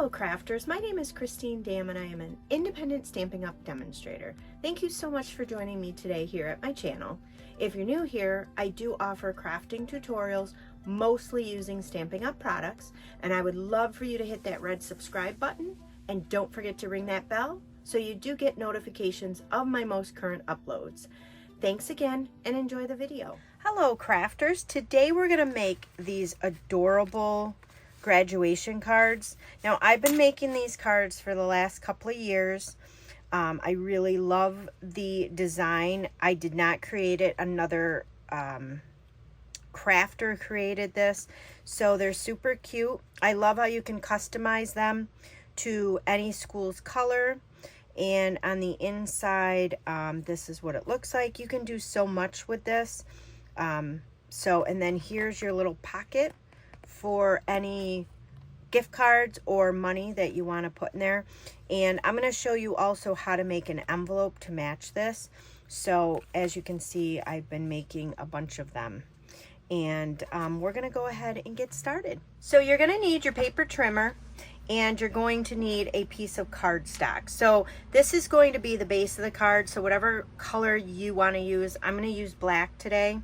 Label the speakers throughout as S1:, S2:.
S1: Hello crafters, my name is Christine Dam and I am an independent Stampin' Up! Demonstrator. Thank you so much for joining me today here at my channel. If you're new here, I do offer crafting tutorials mostly using Stampin' Up! Products, and I would love for you to hit that red subscribe button and don't forget to ring that bell so you do get notifications of my most current uploads. Thanks again and enjoy the video. Hello crafters, today we're going to make these adorable graduation cards. Now I've been making these cards for the last couple of years. I really love the design. I did not create it. Another crafter created this. So they're super cute. I love how you can customize them to any school's color. And on the inside, this is what it looks like. You can do so much with this. And then here's your little pocket for any gift cards or money that you want to put in there. And I'm going to show you also how to make an envelope to match this. So as you can see, I've been making a bunch of them. And we're going to go ahead and get started. So you're going to need your paper trimmer and you're going to need a piece of cardstock. So this is going to be the base of the card. So whatever color you want to use, I'm going to use black today.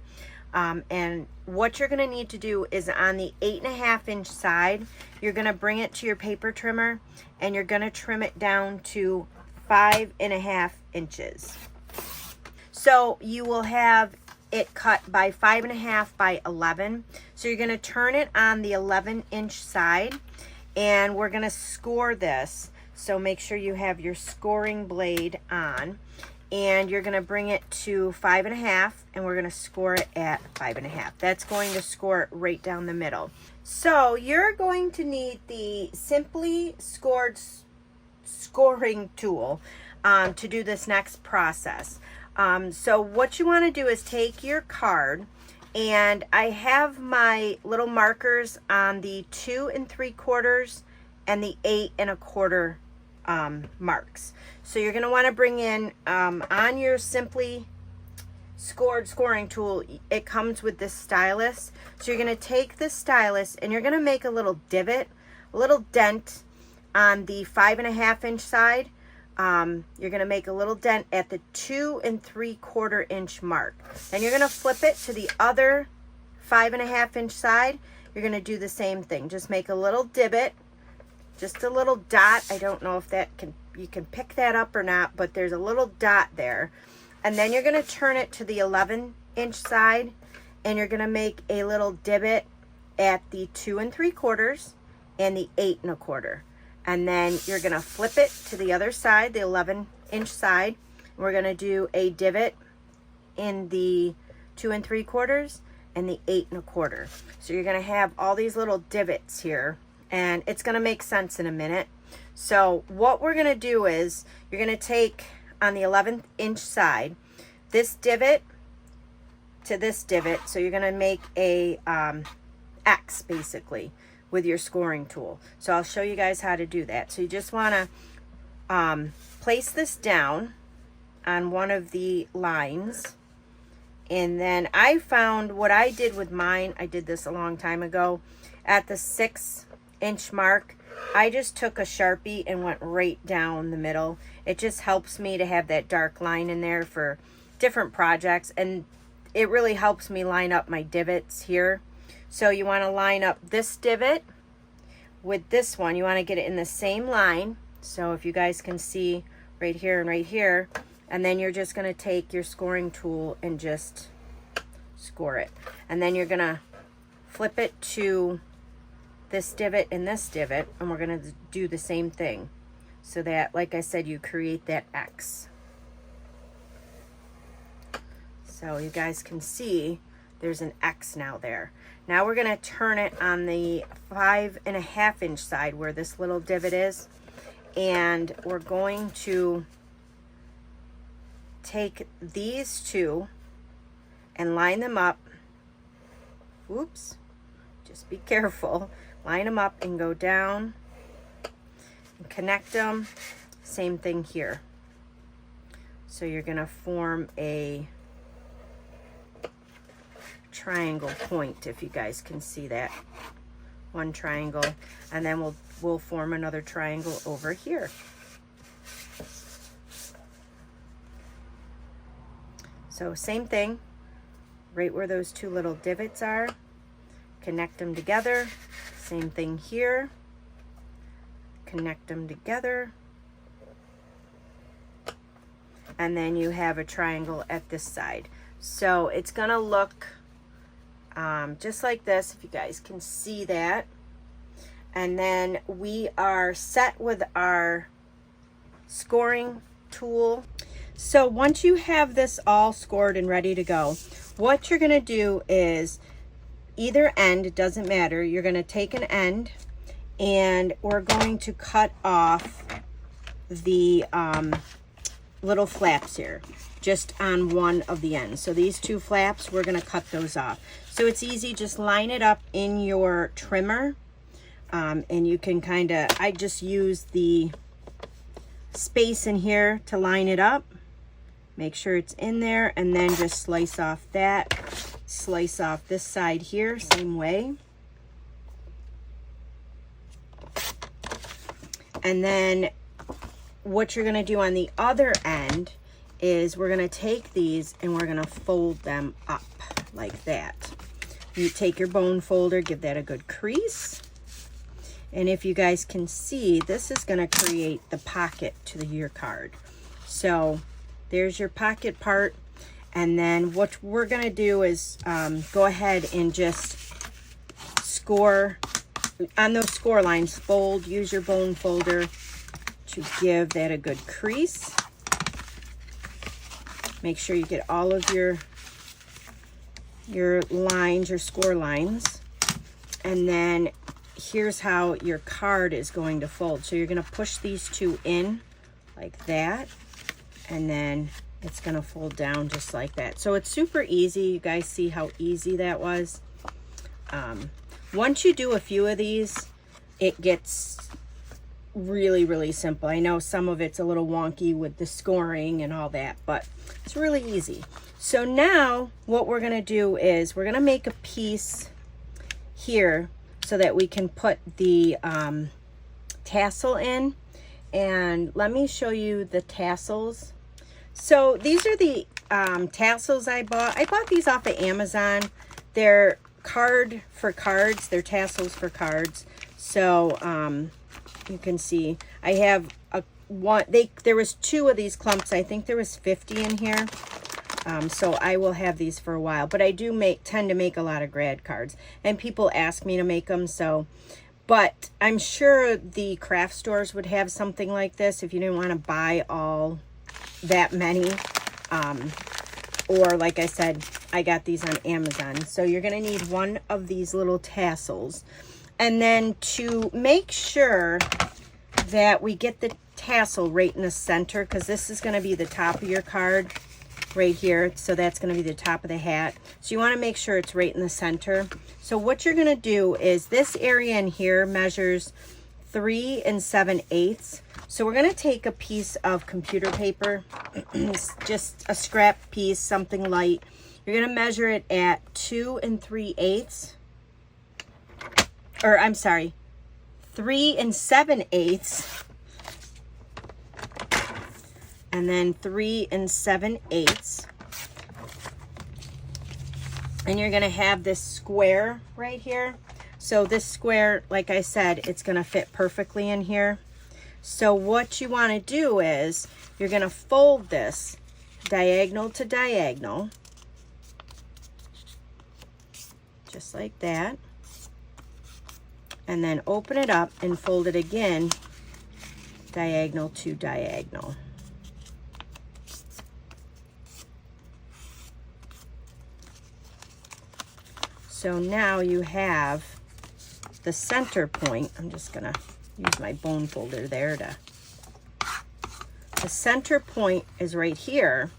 S1: And what you're going to need to do is on the 8.5 inch side, you're going to bring it to your paper trimmer and you're going to trim it down to 5.5 inches. So you will have it cut by 5.5 by 11. So you're going to turn it on the 11-inch side and we're going to score this. So make sure you have your scoring blade on. And you're going to bring it to 5.5 and we're going to score it at 5.5. That's going to score it right down the middle. So you're going to need the Simply Scored scoring tool to do this next process. So what you want to do is take your card, and I have my little markers on the 2 3/4 and the 8 1/4 marks. So you're going to want to bring in on your Simply Scored scoring tool, it comes with this stylus. So you're going to take this stylus and you're going to make a little divot, a little dent on the 5.5 inch side. You're going to make a little dent at the 2 3/4 inch mark. Then you're going to flip it to the other 5.5 inch side. You're going to do the same thing. Just make a little divot, just a little dot. I don't know if you can pick that up or not, but there's a little dot there. And then you're going to turn it to the 11-inch side and you're going to make a little divot at the 2 3/4 and the 8 1/4. And then you're going to flip it to the other side, the 11-inch side. We're going to do a divot in the 2 3/4 and the 8 1/4. So you're going to have all these little divots here, and it's going to make sense in a minute. So what we're going to do is you're going to take on the 11-inch side this divot to this divot. So you're going to make a X basically with your scoring tool. So I'll show you guys how to do that. So you just want to place this down on one of the lines. And then I found what I did with mine, I did this a long time ago, at the 6-inch mark, I just took a Sharpie and went right down the middle. It just helps me to have that dark line in there for different projects, and it really helps me line up my divots here. So you want to line up this divot with this one. You want to get it in the same line. So if you guys can see right here and right here, and then you're just going to take your scoring tool and just score it. And then you're going to flip it to this divot and this divot, and we're going to do the same thing so that, like I said, you create that X. So you guys can see there's an X now there. Now we're going to turn it on the 5.5 inch side where this little divot is, and we're going to take these two and line them up. Oops, just be careful. Line them up and go down and connect them. Same thing here. So you're going to form a triangle point, if you guys can see that. one triangle, and then we'll form another triangle over here. So same thing, right where those two little divots are, connect them together. Same thing here, connect them together. And then you have a triangle at this side. So it's gonna look just like this, if you guys can see that. And then we are set with our scoring tool. So once you have this all scored and ready to go, what you're gonna do is either end, it doesn't matter, you're gonna take an end and we're going to cut off the little flaps here, just on one of the ends. So these two flaps, we're gonna cut those off. So it's easy, just line it up in your trimmer, and you can I just use the space in here to line it up. Make sure it's in there, and then just slice off that, slice off this side here, same way. And then what you're gonna do on the other end is we're gonna take these and we're gonna fold them up like that. You take your bone folder, give that a good crease. And if you guys can see, this is gonna create the pocket to your card. So there's your pocket part. And then what we're gonna do is go ahead and just score on those score lines, fold, use your bone folder to give that a good crease. Make sure you get all of your lines, your score lines. And then here's how your card is going to fold. So you're gonna push these two in like that, and then it's gonna fold down just like that. So it's super easy. You guys see how easy that was? Once you do a few of these, it gets really, really simple. I know some of it's a little wonky with the scoring and all that, but it's really easy. So now what we're gonna do is we're gonna make a piece here so that we can put the tassel in. And let me show you the tassels. So these are the tassels I bought. I bought these off of Amazon. They're card for cards. They're tassels for cards. So you can see I have there was 2 of these clumps. I think there was 50 in here. So I will have these for a while, but I do tend to make a lot of grad cards, and people ask me to make them. So, but I'm sure the craft stores would have something like this if you didn't want to buy all that many. Or like I said, I got these on Amazon. So you're going to need one of these little tassels. And then to make sure that we get the tassel right in the center, because this is going to be the top of your card right here. So that's going to be the top of the hat. So you want to make sure it's right in the center. So what you're going to do is this area in here measures 3 7/8. So we're going to take a piece of computer paper, just a scrap piece, something light. You're going to measure it at 2 3/8. Or I'm sorry, 3 7/8. And then 3 7/8. And you're gonna have this square right here. So this square, like I said, it's gonna fit perfectly in here. So what you wanna do is, you're gonna fold this diagonal to diagonal, just like that. And then open it up and fold it again, diagonal to diagonal. So now you have the center point. I'm just gonna use my bone folder there the center point is right here.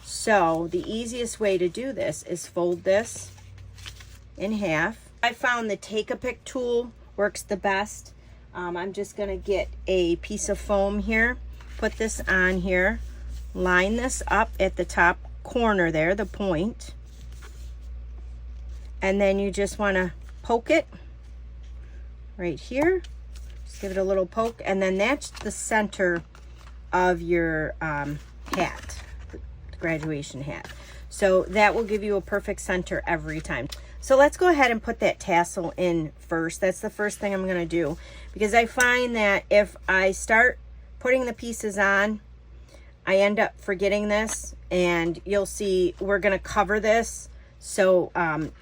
S1: So the easiest way to do this is fold this in half. I found the Take-A-Pick tool works the best. I'm just gonna get a piece of foam here, put this on here, line this up at the top corner there, the point. And then you just want to poke it right here. Just give it a little poke, and then that's the center of your hat, the graduation hat. So that will give you a perfect center every time. So let's go ahead and put that tassel in first. That's the first thing I'm gonna do, because I find that if I start putting the pieces on, I end up forgetting this, and you'll see we're gonna cover this. So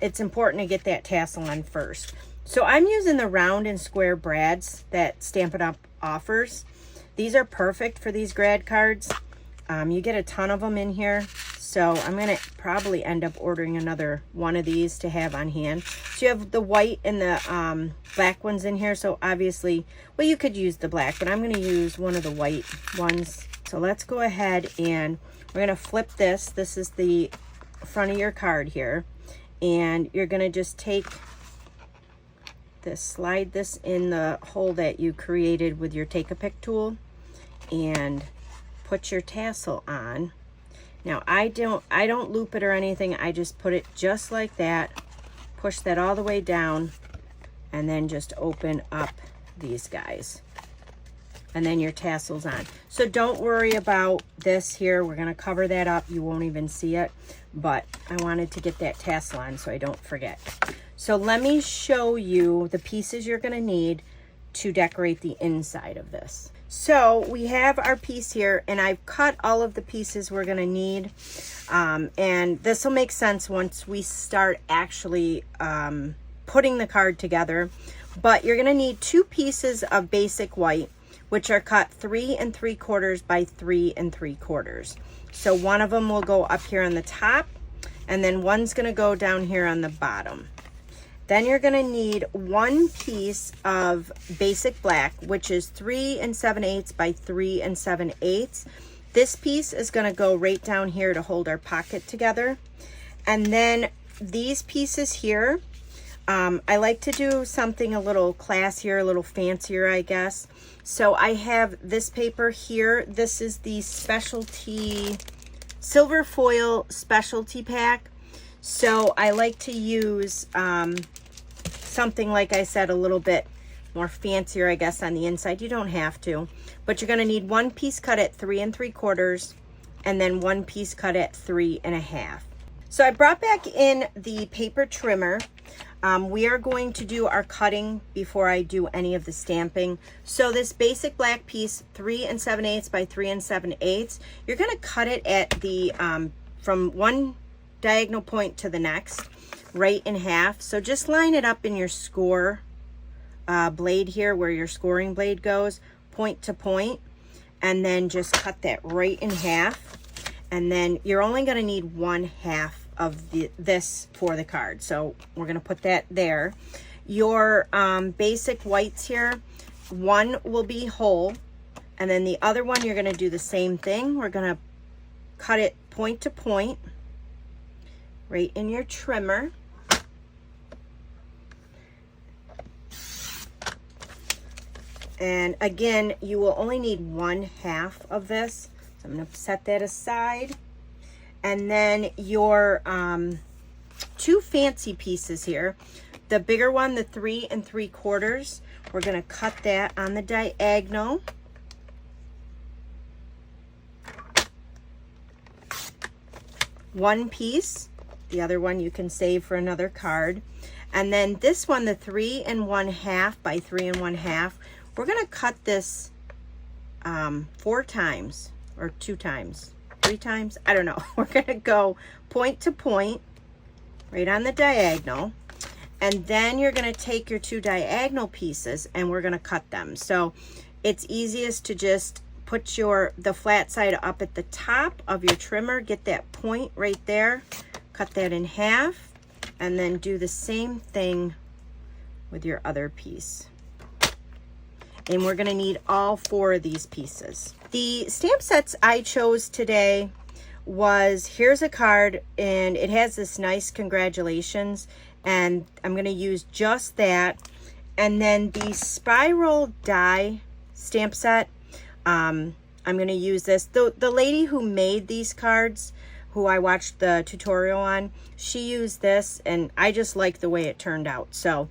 S1: it's important to get that tassel on first. So I'm using the round and square brads that Stampin' Up! Offers. These are perfect for these grad cards. You get a ton of them in here. So I'm gonna probably end up ordering another one of these to have on hand. So you have the white and the black ones in here. So obviously, well, you could use the black, but I'm gonna use one of the white ones. So let's go ahead and we're gonna flip this. This is the front of your card here. And you're gonna just take this, slide this in the hole that you created with your Take-A-Pick tool and put your tassel on. Now I don't loop it or anything. I just put it just like that, push that all the way down, and then just open up these guys. And then your tassel's on. So don't worry about this here. We're gonna cover that up. You won't even see it, but I wanted to get that tassel on so I don't forget. So let me show you the pieces you're gonna need to decorate the inside of this. So we have our piece here, and I've cut all of the pieces we're gonna need. And this will make sense once we start actually putting the card together. But you're gonna need 2 pieces of basic white, which are cut 3 3/4 by 3 3/4. So one of them will go up here on the top, and then one's gonna go down here on the bottom. Then you're gonna need 1 piece of basic black, which is 3 7/8 by 3 7/8. This piece is gonna go right down here to hold our pocket together. And then these pieces here, I like to do something a little classier, a little fancier, I guess. So I have this paper here. This is the specialty silver foil specialty pack. So I like to use something, like I said, a little bit more fancier, I guess, on the inside. You don't have to, but you're going to need 1 piece cut at 3 3/4 and then 1 piece cut at 3 1/2. So I brought back in the paper trimmer. We are going to do our cutting before I do any of the stamping. So this basic black piece, 3 7/8 by 3 7/8, you're going to cut it at the from one diagonal point to the next, right in half. So just line it up in your score blade here, where your scoring blade goes, point to point, and then just cut that right in half. And then you're only going to need 1/2 of this for the card, so we're going to put that there. Your basic whites here, one will be whole, and then the other one you're going to do the same thing. We're going to cut it point to point right in your trimmer. And again, you will only need 1/2 of this. So I'm going to set that aside. And then your 2 fancy pieces here. The bigger one, the 3 3/4, we're going to cut that on the diagonal. One piece. The other one you can save for another card. And then this one, the 3 1/2 by 3 1/2, we're going to cut this 4 times or 2 times. 3 times, I don't know. We're going to go point to point right on the diagonal, and then you're going to take your 2 diagonal pieces and we're going to cut them. So it's easiest to just put the flat side up at the top of your trimmer, get that point right there, cut that in half, and then do the same thing with your other piece. And we're going to need all 4 of these pieces. The stamp sets I chose today was, here's a card, and it has this nice congratulations, and I'm going to use just that. And then the spiral die stamp set, I'm going to use this. The lady who made these cards, who I watched the tutorial on, she used this, and I just like the way it turned out. So,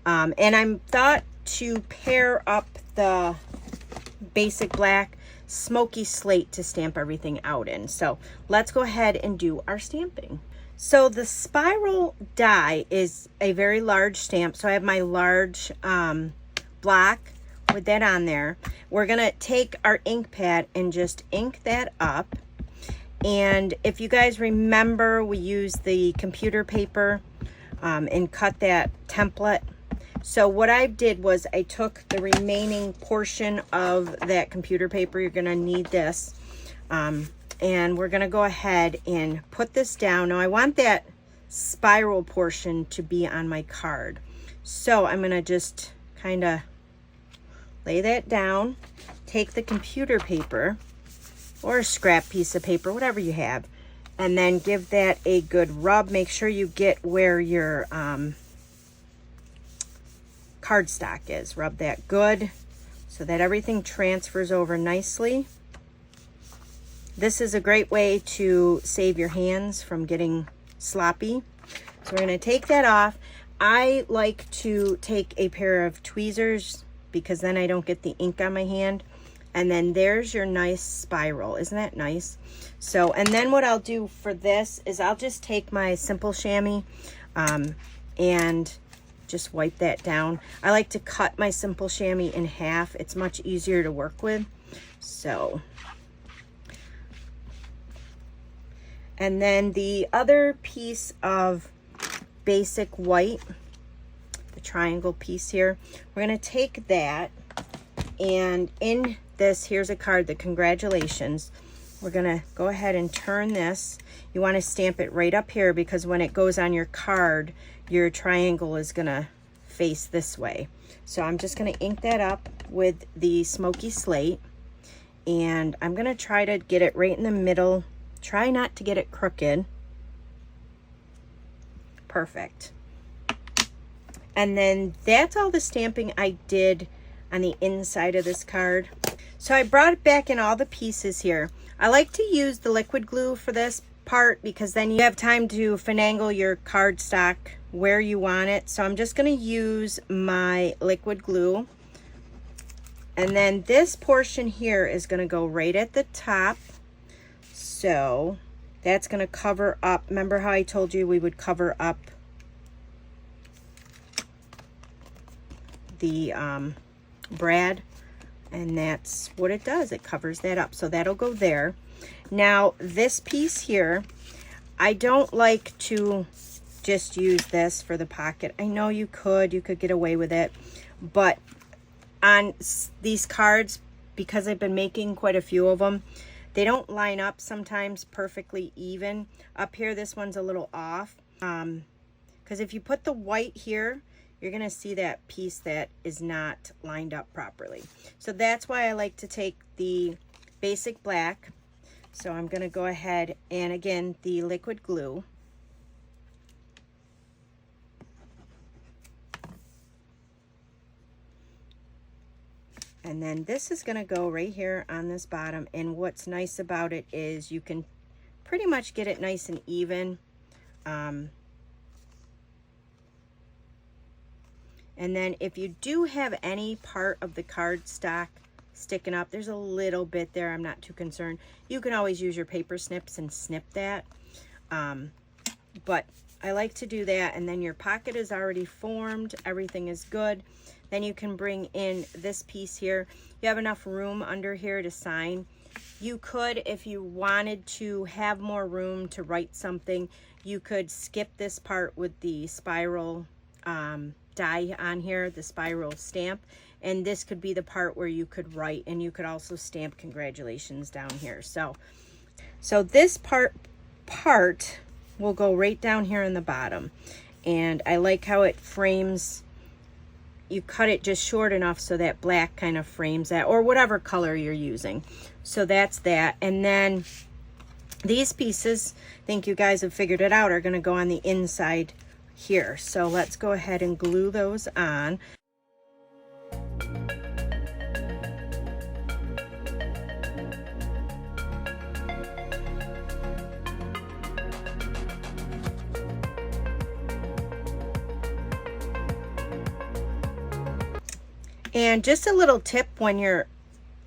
S1: and I thought to pair up the Basic Black Smoky Slate to stamp everything out in. So let's go ahead and do our stamping. So the spiral die is a very large stamp. So I have my large block with that on there. We're gonna take our ink pad and just ink that up. And if you guys remember, we used the computer paper and cut that template. So what I did was I took the remaining portion of that computer paper. You're gonna need this. And we're gonna go ahead and put this down. Now I want that spiral portion to be on my card. So I'm gonna just kind of lay that down, take the computer paper or a scrap piece of paper, whatever you have, and then give that a good rub. Make sure you get where your cardstock is. Rub that good so that everything transfers over nicely. This is a great way to save your hands from getting sloppy. So we're going to take that off. I like to take a pair of tweezers because then I don't get the ink on my hand. And then there's your nice spiral. Isn't that nice? So, and then what I'll do for this is I'll just take my simple chamois and just wipe that down. I like to cut my simple chamois in half. It's much easier to work with. So, and then the other piece of basic white, the triangle piece here, we're going to take that, and in this, here's a card, the congratulations. We're going to go ahead and turn this. You want to stamp it right up here because when it goes on your card, your triangle is going to face this way. So I'm just going to ink that up with the Smoky Slate, and I'm going to try to get it right in the middle. Try not to get it crooked. Perfect. And then that's all the stamping I did on the inside of this card. So I brought back in all the pieces here. I like to use the liquid glue for this part because then you have time to finagle your cardstock where you want it. So I'm just going to use my liquid glue. And then this portion here is going to go right at the top. So that's going to cover up. Remember how I told you we would cover up the brad? And that's what it does. It covers that up. So that'll go there. Now this piece here, I don't like to just use this for the pocket. I know you could get away with it, but on these cards, because I've been making quite a few of them, they don't line up sometimes perfectly even. Up here, this one's a little off. Because if you put the white here, you're going to see that piece that is not lined up properly. So that's why I like to take the Basic Black. So I'm going to go ahead and, again, the liquid glue. And then this is going to go right here on this bottom. And what's nice about it is you can pretty much get it nice and even. And then if you do have any part of the cardstock sticking up, there's a little bit there, I'm not too concerned. You can always use your paper snips and snip that. But I like to do that, and then your pocket is already formed, everything is good. Then you can bring in this piece here. You have enough room under here to sign. You could, if you wanted to have more room to write something, you could skip this part with the spiral die on here, the spiral stamp, and this could be the part where you could write, and you could also stamp congratulations down here. So this part will go right down here in the bottom, and I like how it frames. You cut it just short enough so that black kind of frames that, or whatever color you're using. So that's that. And then these pieces, I think you guys have figured it out, are going to go on the inside here. So let's go ahead and glue those on. And just a little tip when you're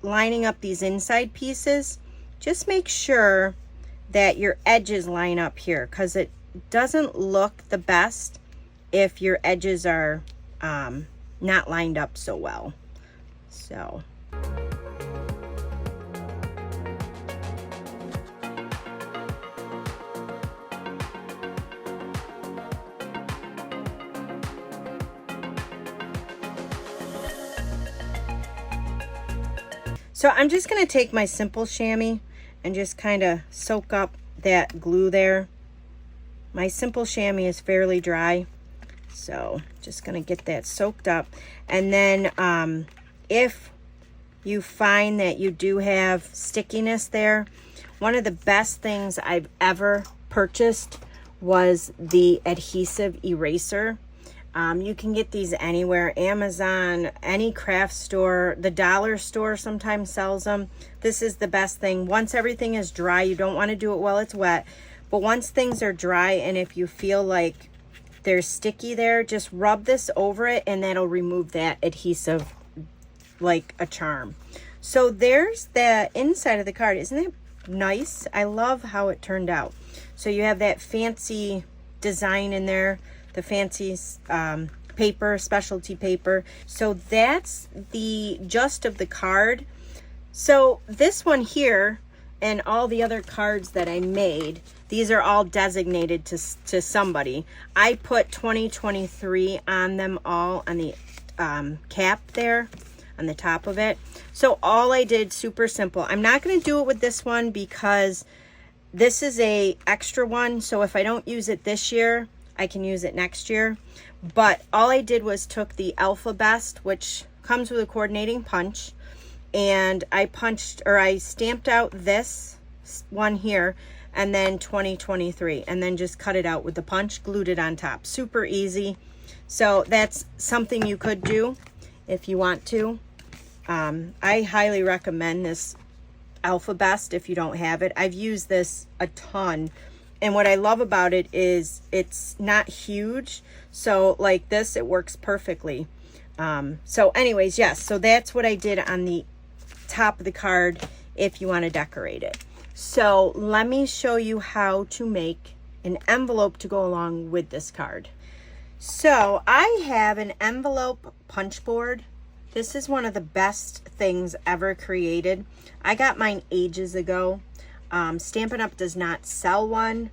S1: lining up these inside pieces, just make sure that your edges line up here, because it doesn't look the best if your edges are not lined up so well. So I'm just going to take my simple chamois and just kind of soak up that glue there. My simple chamois is fairly dry, so just going to get that soaked up. And then if you find that you do have stickiness there, one of the best things I've ever purchased was the adhesive eraser. You can get these anywhere, Amazon, any craft store, the dollar store sometimes sells them. This is the best thing. Once everything is dry, you don't want to do it while it's wet, but once things are dry, and if you feel like there's sticky there, just rub this over it and that'll remove that adhesive like a charm. So there's the inside of the card. Isn't that nice? I love how it turned out. So you have that fancy design in there, the fancy paper, specialty paper. So that's the gist of the card. So this one here and all the other cards that I made, these are all designated to somebody. I put 2023 on them all on the cap there on the top of it. So all I did, super simple. I'm not going to do it with this one because this is a extra one. So if I don't use it this year, I can use it next year. But all I did was took the Alpha Best, which comes with a coordinating punch, and I stamped out this one here, and then 2023, and then just cut it out with the punch, glued it on top. Super easy. So that's something you could do if you want to. I highly recommend this Alpha Best if you don't have it. I've used this a ton. And what I love about it is it's not huge. So like this, it works perfectly. So anyways, yes, so that's what I did on the top of the card if you want to decorate it. So let me show you how to make an envelope to go along with this card. So I have an envelope punch board. This is one of the best things ever created. I got mine ages ago. Stampin' Up! Does not sell one,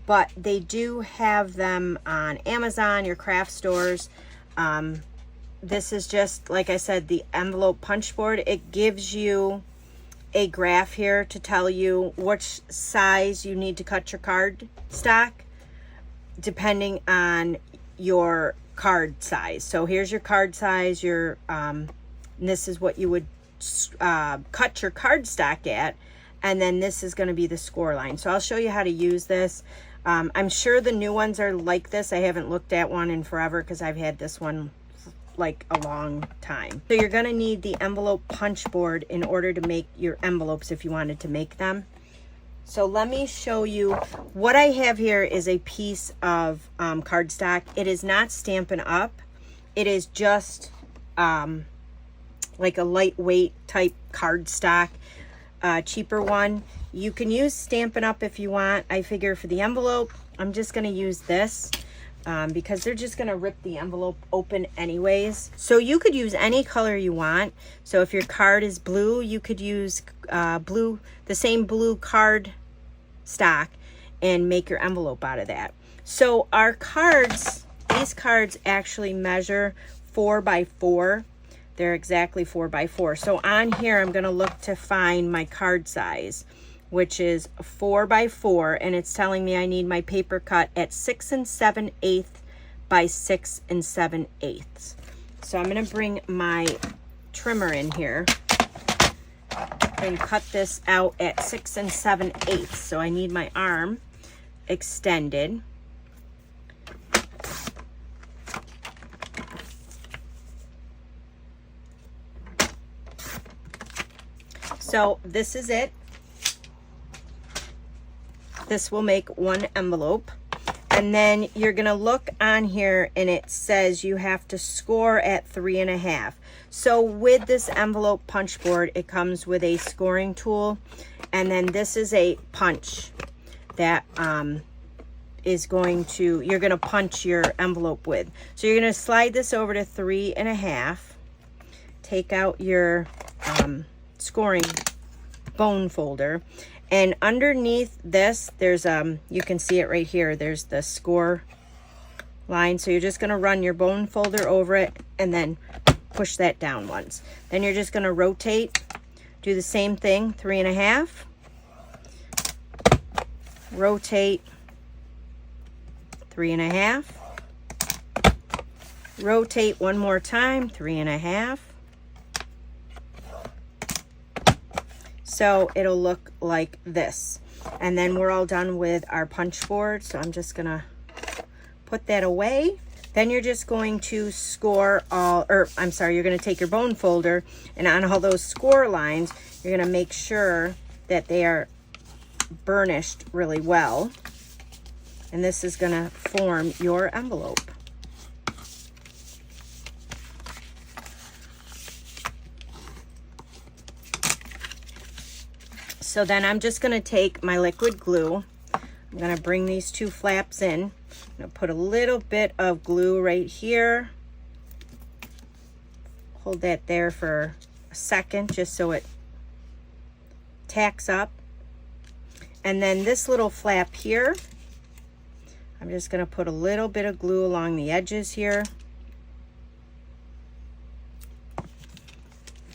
S1: but they do have them on Amazon, your craft stores. This is just, like I said, the envelope punch board. It gives you a graph here to tell you which size you need to cut your card stock, depending on your card size. So here's your card size, and this is what you would cut your card stock at. And then this is going to be the score line. So I'll show you how to use this. I'm sure the new ones are like this. I haven't looked at one in forever because I've had this one like a long time. So you're going to need the envelope punch board in order to make your envelopes if you wanted to make them. So let me show you. What I have here is a piece of cardstock. It is not Stampin' Up. It is just like a lightweight type cardstock. Cheaper one. You can use Stampin' Up if you want. I figure for the envelope, I'm just going to use this because they're just going to rip the envelope open anyways. So you could use any color you want. So if your card is blue, you could use the same blue card stock and make your envelope out of that. So our cards, these cards actually measure 4 by 4. They're exactly 4 by 4. So on here, I'm going to look to find my card size, which is 4 by 4, and it's telling me I need my paper cut at 6 7/8 by 6 7/8. So I'm going to bring my trimmer in here and cut this out at 6 7/8. So I need my arm extended. So this is it. This will make one envelope. And And then you're gonna look on here and it says you have to score at 3.5. So with this envelope punch board, it comes with a scoring tool, and then this is a punch that is going to, you're gonna punch your envelope with. So you're gonna slide this over to 3.5, take out your scoring bone folder, and underneath this, there's you can see it right here, there's the score line. So you're just gonna run your bone folder over it and then push that down once. Then you're just gonna rotate, do the same thing, 3.5, rotate, 3.5, rotate one more time, 3.5. So it'll look like this. And then we're all done with our punch board. So I'm just gonna put that away. Then you're just going to score all, or I'm sorry, you're gonna take your bone folder, and on all those score lines, you're gonna make sure that they are burnished really well. And this is gonna form your envelope. So then I'm just gonna take my liquid glue. I'm gonna bring these two flaps in. I'm gonna put a little bit of glue right here. Hold that there for a second just so it tacks up. And then this little flap here, I'm just gonna put a little bit of glue along the edges here.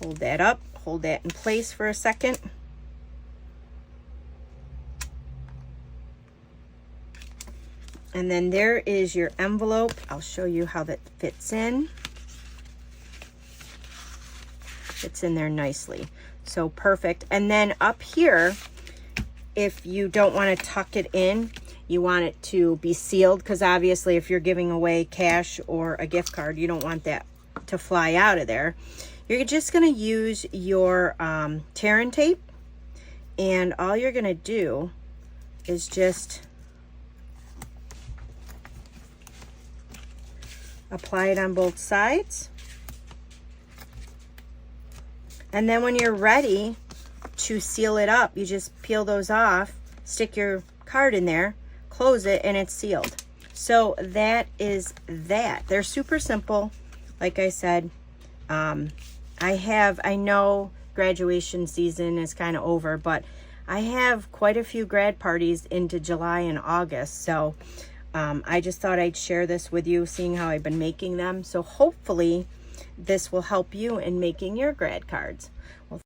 S1: Hold that up, hold that in place for a second. And then there is your envelope. I'll show you how that fits in. Fits in there nicely. So perfect. And then up here, if you don't want to tuck it in, you want it to be sealed, because obviously if you're giving away cash or a gift card, you don't want that to fly out of there. You're just going to use your tear and tape, and all you're going to do is just apply it on both sides. And then when you're ready to seal it up, you just peel those off, stick your card in there, close it, and it's sealed. So that is that. They're super simple. Like I said, I know graduation season is kind of over, but I have quite a few grad parties into July and August. So I just thought I'd share this with you, seeing how I've been making them. So hopefully this will help you in making your grad cards. Well,